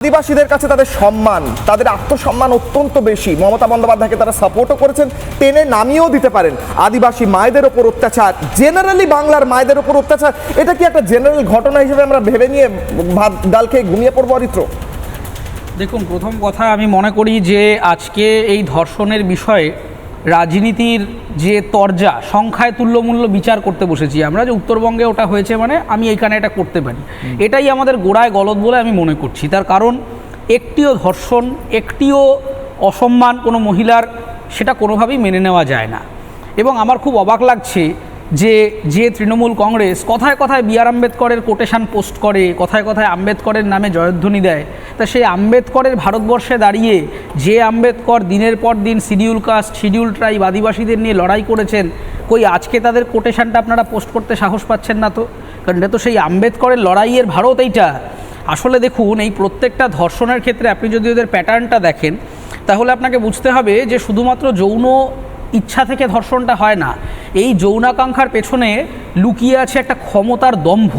আদিবাসীদের কাছে তাদের সম্মান, তাদের আত্মসম্মান অত্যন্ত বেশি। মমতা বন্দ্যোপাধ্যায়কে তারা সাপোর্টও করেছেন, টেনে নামিয়েও দিতে পারেন। আদিবাসী মায়েদের ওপর অত্যাচার, জেনারেলি বাংলার মায়েদের ওপর অত্যাচার, এটা কি একটা জেনারেল ঘটনা হিসেবে আমরা ভেবে নিয়ে ভাত ডাল খেয়ে ঘুমিয়ে পড়বো অরিত্র? দেখুন, প্রথম কথা আমি মনে করি যে আজকে এই ধর্ষণের বিষয়ে রাজনীতির যে তরজা, সংখ্যায় তুল্যমূল্য বিচার করতে বসেছি আমরা, যে উত্তরবঙ্গে ওটা হয়েছে মানে আমি এইখানে এটা করতে পারি, এটাই আমাদের গোড়ায় গলদ বলে আমি মনে করছি। তার কারণ একটিও ধর্ষণ, একটিও অসম্মান কোনো মহিলার, সেটা কোনোভাবেই মেনে নেওয়া যায় না। এবং আমার খুব অবাক লাগছে যে তৃণমূল কংগ্রেস কথায় কথায় বি আর আম্বেদকরের কোটেশন পোস্ট করে, কথায় কথায় আম্বেদকরের নামে জয়ধ্বনি দেয়। তা সেই আম্বেদকরের ভারতবর্ষে দাঁড়িয়ে যে আম্বেদকর দিনের পর দিন শিডিউল কাস্ট, শিডিউল ট্রাইব, আদিবাসীদের নিয়ে লড়াই করেছেন, কই আজকে তাদের কোটেশনটা আপনারা পোস্ট করতে সাহস পাচ্ছেন না? তো কারণ এটা তো সেই আম্বেদকরের লড়াইয়ের ভারত এইটা। আসলে দেখুন, এই প্রত্যেকটা ধর্ষণের ক্ষেত্রে আপনি যদি ওদের প্যাটার্নটা দেখেন, তাহলে আপনাকে বুঝতে হবে যে শুধুমাত্র যৌন ইচ্ছা থেকে ধর্ষণটা হয় না। এই যৌনাকাঙ্ক্ষার পেছনে লুকিয়ে আছে একটা ক্ষমতার দম্ভ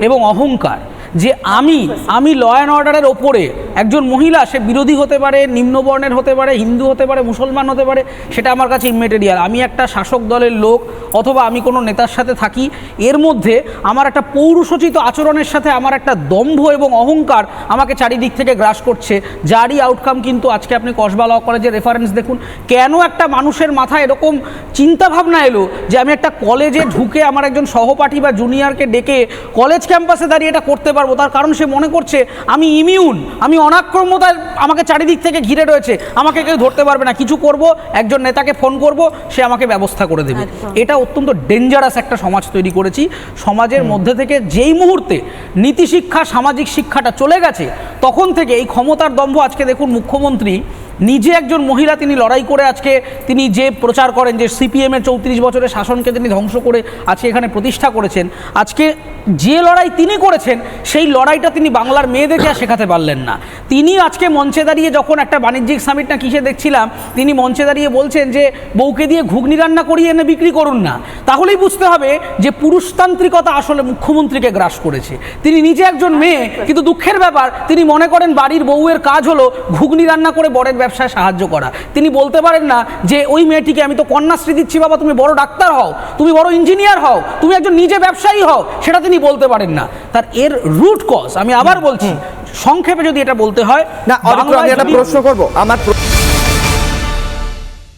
এবং অহংকার, যে আমি ল অ্যান্ড অর্ডারের ওপরে, একজন মহিলা সে বিরোধী হতে পারে, নিম্নবর্ণের হতে পারে, হিন্দু হতে পারে, মুসলমান হতে পারে, সেটা আমার কাছে ইম্যাটেরিয়াল। আমি একটা শাসক দলের লোক অথবা আমি কোনো নেতার সাথে থাকি, এর মধ্যে আমার একটা পৌরুষোচিত আচরণের সাথে আমার একটা দম্ভ এবং অহংকার আমাকে চারিদিক থেকে গ্রাস করছে, যারই আউটকাম কিন্তু আজকে আপনি কসবা ল কলেজের রেফারেন্স দেখুন। কেন একটা মানুষের মাথায় এরকম চিন্তাভাবনা এলো যে আমি একটা কলেজে ঢুকে আমার একজন সহপাঠী বা জুনিয়রকে ডেকে কলেজ ক্যাম্পাসে দাঁড়িয়ে এটা করতে পারবো? তার কারণ সে মনে করছে আমি ইমিউন, আমি অনাক্রম্যতায়, আমাকে চারিদিক থেকে ঘিরে রয়েছে, আমাকে কেউ ধরতে পারবে না। কিছু করব, একজন নেতাকে ফোন করব, সে আমাকে ব্যবস্থা করে দেবে। এটা অত্যন্ত ডেঞ্জারাস একটা সমাজ তৈরি করেছি। সমাজের মধ্যে থেকে যেই মুহূর্তে নীতিশিক্ষা, সামাজিক শিক্ষাটা চলে গেছে, তখন থেকে এই ক্ষমতার দম্ভ। আজকে দেখুন, মুখ্যমন্ত্রী নিজে একজন মহিলা, তিনি লড়াই করে আজকে তিনি যে প্রচার করেন যে সিপিএমের 34 বছরের শাসনকে তিনি ধ্বংস করে আজকে এখানে প্রতিষ্ঠা করেছেন, আজকে যে লড়াই তিনি করেছেন সেই লড়াইটা তিনি বাংলার মেয়েদেরকে আর শেখাতে পারলেন না। তিনি আজকে মঞ্চে দাঁড়িয়ে, যখন একটা বাণিজ্যিক সামিট না কিসে দেখছিলাম, তিনি মঞ্চে দাঁড়িয়ে বলছেন যে বউকে দিয়ে ঘুগনি রান্না করিয়ে এনে বিক্রি করুন না। তাহলেই বুঝতে হবে যে পুরুষতান্ত্রিকতা আসলে মুখ্যমন্ত্রীকে গ্রাস করেছে। তিনি নিজে একজন মেয়ে, কিন্তু দুঃখের ব্যাপার তিনি মনে করেন বাড়ির বউয়ের কাজ হলো ঘুগনি রান্না করে বরের ব্যবসায় সাহায্য করা। তিনি বলতে পারেন না যে ওই মেয়েটিকে আমি তো কন্যাশ্রী দিচ্ছি, বাবা তুমি বড় ডাক্তার হও, তুমি বড় ইঞ্জিনিয়ার হও, তুমি একজন নিজে ব্যবসায়ী হও, সেটা তিনি বলতে পারেন না। তার এর রুট কজ আমি আবার বলছি, সংক্ষেপে যদি এটা বলতে হয়, না আমি একটা প্রশ্ন করবো। আমার